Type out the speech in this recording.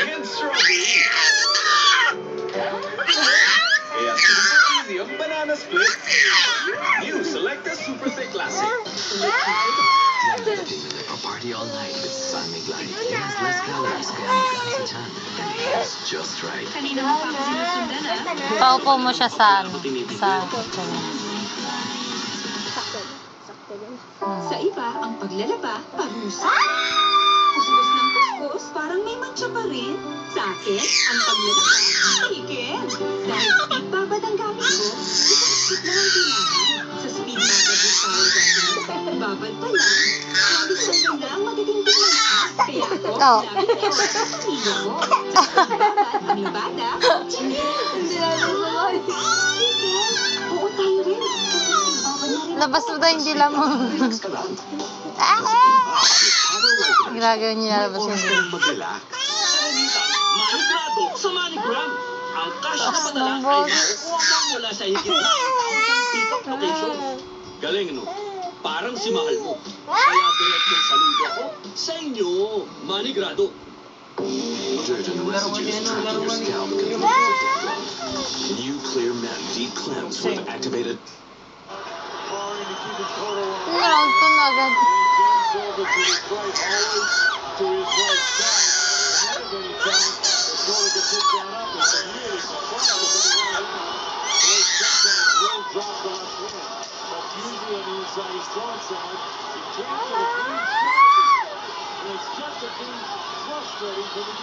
and strawberry. Kaya super easy ang banana split. New Selecta Super Thick Classic. A party all night with Sunny Glide. It has less calories kaya magaan sa tiyan. And it's just right. Kanina mo pa ako sinusundan, ah. Paupo mo siya sa ano, sa Sa iba, ang paglalaba, parusa. Kuskus ng kuskus, parang may mancha pa rin. Sa akin, ang paglalaba, chicken. Dahil speed babad ang gamit ko, isang speed lang ang kailangan. Sa speed babad yung power button, babad pa lang. Halos hanggang na ang matitindig na. Kaya ako, lagi na yung sa pamilya ko. Sa speed babad, aming bata, chicken. Chicken. Oo, tayo rin. Kasi speed babad na rin. labas mo tayo, hindi lang mo. Relax ka lang. Ginagawa niya labas mo. Mag-relax. Sarilitan, manigrado sa manigram. Ang cash na padala ay makukuha mo mula sa higit na 1,000 pick-up locations. Galing, no? Parang si mahal mo. Kaya direct yung saludo ako sa inyo, manigrado. Dirt and residues trapped in your scalp can lead to thick growth. New Clear Men Deep Cleanse with activated. Round ko na agad. It's just a frustrating for the